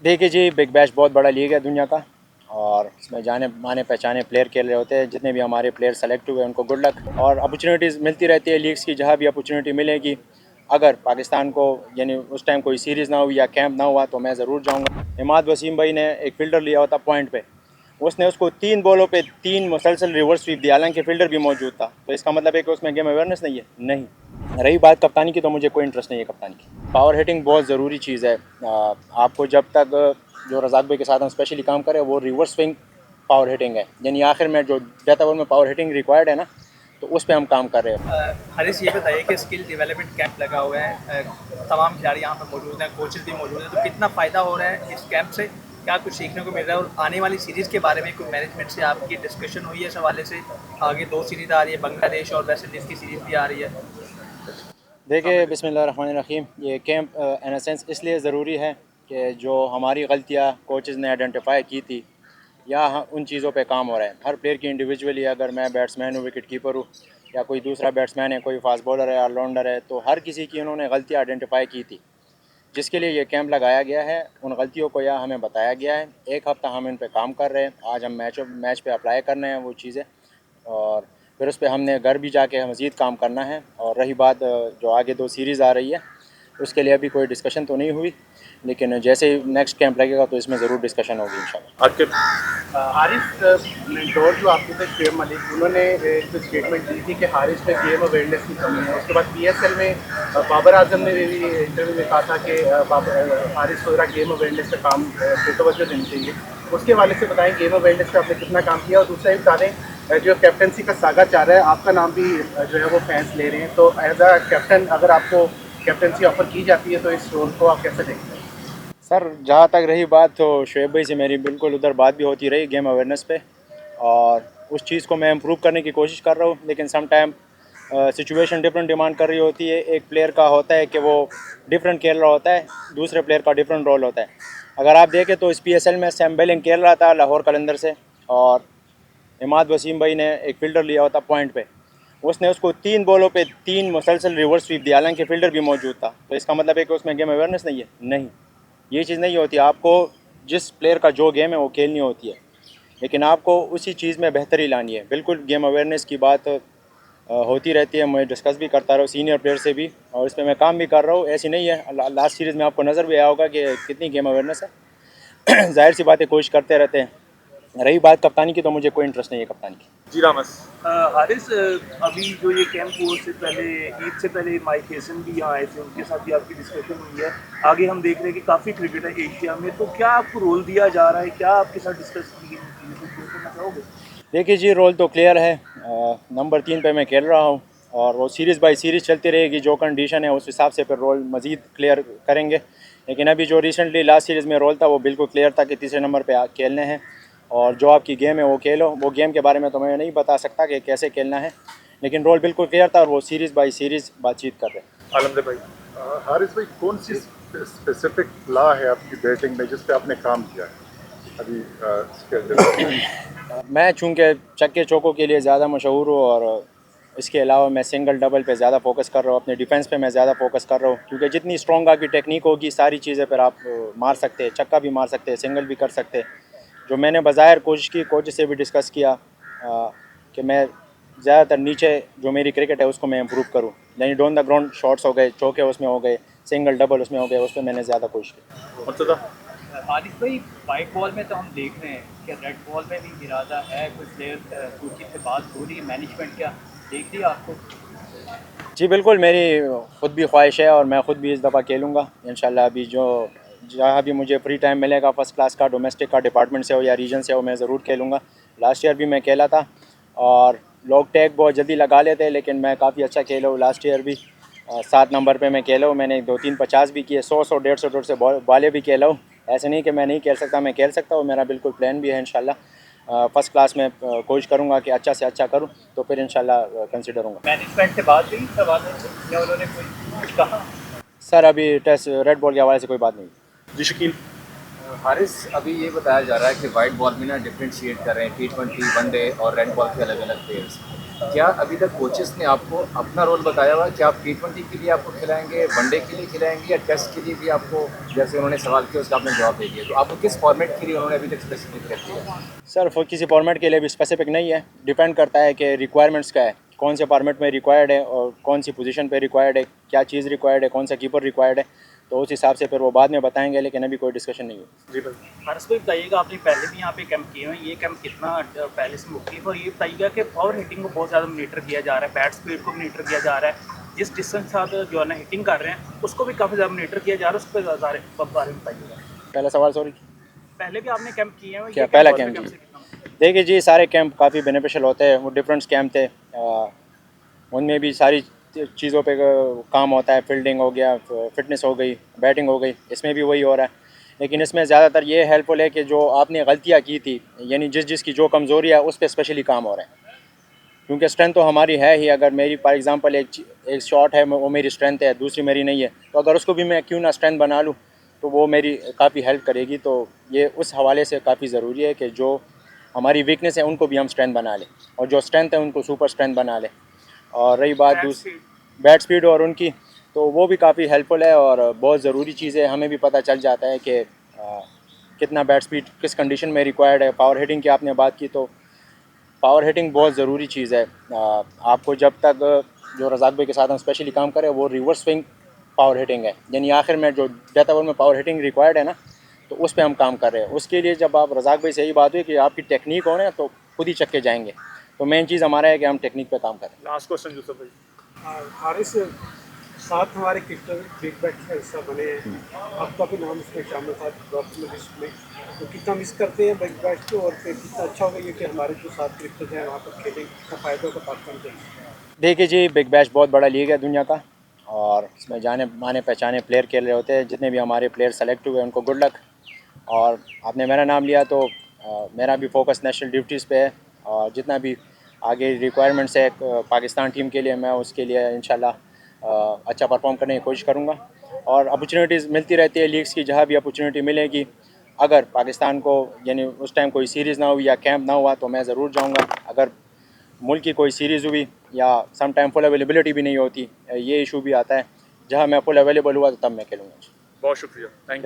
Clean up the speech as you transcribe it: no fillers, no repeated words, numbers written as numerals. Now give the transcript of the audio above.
देखिए जी, big bash बहुत बड़ा लीग है दुनिया का और इसमें जाने माने पहचाने प्लेयर खेल रहे होते हैं। जितने भी हमारे प्लेयर सेलेक्ट हुए उनको गुड लक और अपॉर्चुनिटीज़ मिलती रहती है लीग्स की। जहाँ भी अपॉर्चुनिटी मिलेगी, अगर पाकिस्तान को यानी उस टाइम कोई सीरीज़ ना हुई या कैंप ना हुआ तो मैं ज़रूर जाऊँगा। इमाद वसीम भाई ने एक फ़ील्डर लिया होता पॉइंट पे, उसने उसको 3 बॉलों पे 3 मुसलसल रिवर्स स्वीप दिया, हालांकि फ़ील्डर भी मौजूद था। तो इसका मतलब है कि उसमें गेम अवेयरनेस नहीं है? नहीं। रही बात कप्तानी की, तो मुझे कोई इंटरेस्ट नहीं है कप्तानी की। पावर हिटिंग बहुत ज़रूरी चीज़ है। आपको जब तक जो रज़ाक भाई के साथ हम स्पेशली काम करें वो रिवर्स स्विंग पावर हिटिंग है, यानी आखिर में जो डेथ ओवर में पावर हिटिंग रिक्वायर्ड है ना, तो उस पर हम काम कर रहे हैं। हरीश, ये बताइए कि स्किल डेवलपमेंट कैंप लगा हुआ है, तमाम खिलाड़ी यहाँ पर मौजूद हैं, कोचेज भी मौजूद हैं, तो कितना फ़ायदा हो रहा है इस कैंप से? क्या कुछ सीखने को मिल रहा है? और आने वाली सीरीज़ के बारे में कोई मैनेजमेंट से आपकी डिस्कशन हुई है इस हवाले से? आगे 2 सीरीज़ आ रही है, बांग्लादेश और वेस्ट इंडीज़ की सीरीज़ भी आ रही है। देखिए, बिस्मिल्लाहिर्रहमानिर्रहीम, ये कैंप इन सेंस इसलिए ज़रूरी है कि जो हमारी गलतियाँ कोचेज़ ने आइडेंटिफाई की थी या उन चीज़ों पे काम हो रहा है। हर प्लेयर की इंडिविजुअली, अगर मैं बैट्समैन हूँ, विकेट कीपर हूँ, या कोई दूसरा बैट्समैन है, कोई फास्ट बॉलर है, ऑलराउंडर है, तो हर किसी की उन्होंने गलतियाँ आइडेंटिफाई की थी, जिसके लिए ये कैंप लगाया गया है। उन गलतियों को यह हमें बताया गया है। एक हफ़्ता हम इन पे काम कर रहे हैं। आज हम मैच पे अप्लाई करने हैं वो चीज़ें, और फिर उस पर हमने घर भी जाके मज़ीद काम करना है। और रही बात जो आगे 2 सीरीज़ आ रही है, उसके लिए अभी कोई डिस्कशन तो नहीं हुई, लेकिन जैसे ही नेक्स्ट कैंप लगेगा तो इसमें ज़रूर डिस्कशन होगी इंशाल्लाह। आपके हारिस मेंटोर जो आपके थे शुएब मलिक, उन्होंने एक स्टेटमेंट दी थी कि हारिस में गेम अवेयरनेस की कमी है। उसके बाद पीएसएल में बाबर आजम ने भी इंटरव्यू में कहा था कि हारिस को गेम अवेयरनेस का काम पे तवज्जो देनी चाहिए। उसके हवाले से बताएं, गेम अवेयरनेस पे आपने कितना काम किया? और दूसरा ये बता दें, जो कैप्टनसी का सागा चाह रहा है, आपका नाम भी जो है वो फैंस ले रहे हैं, तो एज अ कैप्टन अगर आपको कैप्टनसी ऑफर की जाती है तो इस रोल को आप कैसे देखते हैं? सर, जहाँ तक रही बात, तो शुएब भाई से मेरी बिल्कुल उधर बात भी होती रही गेम अवेयरनेस पे, और उस चीज़ को मैं इम्प्रूव करने की कोशिश कर रहा हूँ। लेकिन some time situation different demand कर रही होती है। एक प्लेयर का होता है कि वो डिफरेंट खेल रहा होता है, दूसरे प्लेयर का डिफरेंट रोल होता है। अगर आप देखें तो इस PSL में सैम बेलिंग खेल रहा था लाहौर कलंदर से, और इमाद वसीम भाई ने एक फ़ील्डर लिया होता पॉइंट पे, उसने उसको 3 बॉलों पे 3 मुसलसल रिवर्स स्वीप दिया, हालांकि फ़ील्डर भी मौजूद था। तो इसका मतलब है कि उसमें गेम अवेयरनेस नहीं है? नहीं, ये चीज़ नहीं होती। आपको जिस प्लेयर का जो गेम है वो खेलनी होती है, लेकिन आपको उसी चीज़ में बेहतरी लानी है। बिल्कुल गेम अवेयरनेस की बात होती रहती है, मैं डिस्कस भी करता रहा हूँ सीनियर प्लेयर से भी, और इस पर मैं काम भी कर रहा हूँ। ऐसी नहीं है, लास्ट सीरीज़ में आपको नज़र भी आया होगा कि कितनी गेम अवेयरनेस है। जाहिर सी बातें कोशिश करते रहते हैं। रही बात कप्तानी की, तो मुझे कोई इंटरेस्ट नहीं है कप्तानी की। जी रामस। हारिस, अभी जो ये कैंप हुआ उससे पहले, ईद से पहले माइक हेसन भी यहाँ आए थे, उनके साथ भी आपकी डिस्कशन हुई है। आगे हम देख रहे हैं कि काफ़ी क्रिकेट है एशिया में, तो क्या आपको रोल दिया जा रहा है? क्या आपके साथ डिस्कस की चीज़ें कुछ शेयर करना चाहोगे? देखिए जी, रोल तो क्लियर है। नंबर 3 पे मैं खेल रहा हूँ, और वो सीरीज़ बाई सीरीज़ चलती रहेगी। जो कंडीशन है उस हिसाब से फिर रोल मज़ीद क्लियर करेंगे। लेकिन अभी जो रिसेंटली लास्ट सीरीज़ में रोल था वो बिल्कुल क्लियर था कि तीसरे नंबर पे खेलने हैं, और जो आपकी गेम है वो खेलो। वो गेम के बारे में तो मैं नहीं बता सकता कि कैसे खेलना है, लेकिन रोल बिल्कुल क्लियर था, और वो सीरीज़ बाई सीरीज़ बातचीत कर रहे हैं। आलमदे भाई। हारिस भाई, कौन सी स्पेसिफिक ला है आपकी बैटिंग में जिस पे आपने काम किया है अभी स्किल डेवलपमेंट? मैं चूँकि चक्के चौकों के लिए ज़्यादा मशहूर हूँ, और इसके अलावा मैं सिंगल डबल पे ज़्यादा फोकस कर रहा हूँ। अपने डिफेंस पे मैं ज़्यादा फोकस कर रहा हूँ, क्योंकि जितनी स्ट्रॉन्ग आपकी टेक्निक होगी, सारी चीज़ें पर आप मार सकते हैं। चक्का भी मार सकते हैं, सिंगल भी कर सकते हैं। जो मैंने बज़ाहिर कोशिश की, कोच से भी डिस्कस किया कि मैं ज़्यादातर नीचे जो मेरी क्रिकेट है उसको मैं इम्प्रूव करूँ, यानी डाउन द ग्राउंड शॉट्स हो गए, चौके उसमें हो गए, सिंगल डबल उसमें हो गए, उस पर मैंने ज़्यादा कोशिश की। मुर्तज़ा। हारिस भाई, वाइट बॉल में तो हम देख रहे हैं कि रेड बॉल में भी इरादा है, कुछ प्लेयर कोचिंग से बात हो रही है, मैनेजमेंट क्या देख लिया आपको? जी बिल्कुल, मेरी ख़ुद भी ख्वाहिश है, और मैं ख़ुद भी इस दफ़ा खेलूँगा इंशाल्लाह। अभी जो जहाँ भी मुझे फ्री टाइम मिलेगा, फ़र्स्ट क्लास का, डोमेस्टिक का, डिपार्टमेंट से हो या रीजन से हो, मैं ज़रूर खेलूँगा। लास्ट ईयर भी मैं खेला था, और लोग टैग बहुत जल्दी लगा लेते हैं, लेकिन मैं काफ़ी अच्छा खेला हूँ। लास्ट ईयर भी 7 नंबर पे मैं खेला हूँ। मैंने 2-3 50 भी किए, 100 150 से बाले भी खेला हूँ। ऐसे नहीं कि मैं नहीं खेल सकता, मैं खेल सकता हूँ। मेरा बिल्कुल प्लान भी है इंशाल्लाह। फ़र्स्ट क्लास में कोशिश करूँगा कि अच्छा से अच्छा करूँ, तो फिर इंशाल्लाह कंसिडर होऊंगा। मैनेजमेंट से बात हुई इस हवाले से, या उन्होंने कोई कुछ कहा? सर, अभी टेस्ट रेड बॉल के हवाले से कोई बात नहीं। जी शकील। हारिस, अभी ये बताया जा रहा है कि वाइट बॉल में ना डिफरेंशिएट कर रहे हैं T20, वनडे और रेड बॉल के अलग अलग प्लेयर्स। क्या अभी तक कोचेस ने आपको अपना रोल बताया हुआ कि आप T20 के लिए आपको खिलाएंगे, वनडे के लिए खिलाएंगे या टेस्ट के लिए भी आपको, जैसे उन्होंने सवाल किया उसका आपने जवाब दे दिया, तो आपको किस फॉर्मेट के लिए उन्होंने अभी तक स्पेसिफिक कर दिया? सर किसी फॉर्मेट के लिए भी स्पेसिफिक नहीं है, डिपेंड करता है कि रिक्वायरमेंट्स क्या है, कौन से फॉर्मेट में रिक्वायर्ड है और कौन सी पोजीशन पे रिक्वायर्ड है, क्या चीज़ रिक्वायर्ड है, कौन सा कीपर रिक्वायर्ड है, तो उस हिसाब से फिर वो बाद में बताएंगे, लेकिन अभी कोई डिस्कशन नहीं है। जी भाई। हर्ष भाई बताइएगा, आपने पहले भी यहाँ पे कैंप किए हैं, ये कैंप कितना पहले से मुख्तलिफ, और ये बताइएगा कि पावर हिटिंग को बहुत ज़्यादा मॉनिटर किया जा रहा है, बैट स्पीड को मॉनिटर किया जा रहा है, जिस डिस्टेंस के साथ जो है ना हिटिंग कर रहे हैं उसको भी काफ़ी ज़्यादा मॉनिटर किया जा रहा है, उस पर बारे में बताइएगा। पहला सवाल सॉरी पहले भी आपने कैंप किए हैं, क्या ये पहला और कैंप से जी? कितना? देखिए जी, सारे कैंप काफ़ी बेनिफिशियल होते हैं, वो डिफरेंट कैंप थे, उनमें भी सारी चीज़ों पे काम होता है, फील्डिंग हो गया, फिटनेस हो गई, बैटिंग हो गई, इसमें भी वही हो रहा है। लेकिन इसमें ज़्यादातर ये हेल्पफुल है कि जो आपने गलतियाँ की थी, यानी जिसकी जो कमज़ोरी है उस पर स्पेशली काम हो रहा है, क्योंकि स्ट्रेंथ तो हमारी है ही। अगर मेरी फॉर एग्जांपल एक शॉट है, वो मेरी स्ट्रेंथ है, दूसरी मेरी नहीं है, तो अगर उसको भी मैं क्यों ना स्ट्रेंथ बना लूँ तो वो मेरी काफ़ी हेल्प करेगी। तो ये उस हवाले से काफ़ी ज़रूरी है कि जो हमारी वीकनेस है उनको भी हम स्ट्रेंथ बना लें, और जो स्ट्रेंथ है उनको सुपर स्ट्रेंथ बना लें। और रही बात बैट दूसरी स्पीड, बैट स्पीड और उनकी, तो वो भी काफ़ी हेल्पफुल है और बहुत ज़रूरी चीज़ है। हमें भी पता चल जाता है कि कितना बैट स्पीड किस कंडीशन में रिक्वायर्ड है। पावर हिटिंग की आपने बात की, तो पावर हिटिंग बहुत ज़रूरी चीज़ है। आपको जब तक जो रज़ाक भाई के साथ हम स्पेशली काम करें वो रिवर्स स्विंग पावर हिटिंग है, यानी आखिर में जो डेथ ओवर में पावर हिटिंग रिक्वायर्ड है ना, तो उस पे हम काम कर रहे हैं। उसके लिए जब आप रज़ाक भाई से यही बात हुई कि आपकी टेक्निक हो ना, तो खुद ही चक्के जाएंगे। तो मेन चीज़ हमारा है कि हम टेक्निक पे काम करें। लास्ट क्वेश्चन यूसुफ भाई। हारिस साथ हमारे क्रिकेटर बिग बैश का हिस्सा बने हैं, आपका भी नाम इसमें शामिल था डॉक्टर लिस्ट में, तो कितना मिस करते हैं बिग बैश को, और फिर कितना अच्छा होगा ये कि हमारे जो साथ क्रिकेटर हैं वहाँ पर खेलें, कितना फ़ायदा होगा पाकिस्तान को। देखिए जी, बिग बैश बहुत बड़ा लीग है दुनिया का, और इसमें जाने माने पहचाने प्लेयर खेल रहे होते हैं। जितने भी हमारे प्लेयर सेलेक्ट हुए उनको गुड लक। और आपने मेरा नाम लिया तो मेरा भी फोकस नेशनल ड्यूटीज़ पे है, और जितना भी आगे रिक्वायरमेंट्स है पाकिस्तान टीम के लिए, मैं उसके लिए इंशाल्लाह अच्छा परफॉर्म करने की कोशिश करूँगा। और अपॉर्चुनिटीज़ मिलती रहती है लीग्स की, जहाँ भी अपॉर्चुनिटी मिलेगी। अगर पाकिस्तान को यानी उस टाइम कोई सीरीज़ ना हुई या कैंप ना हुआ तो मैं ज़रूर जाऊँगा। अगर मुल्क की कोई सीरीज़ हुई या सम टाइम फुल अवेलेबिलिटी भी नहीं होती, ये इशू भी आता है, जहाँ मैं फुल अवेलेबल हुआ तो तब मैं खेलूँगा। बहुत शुक्रिया, थैंक यू।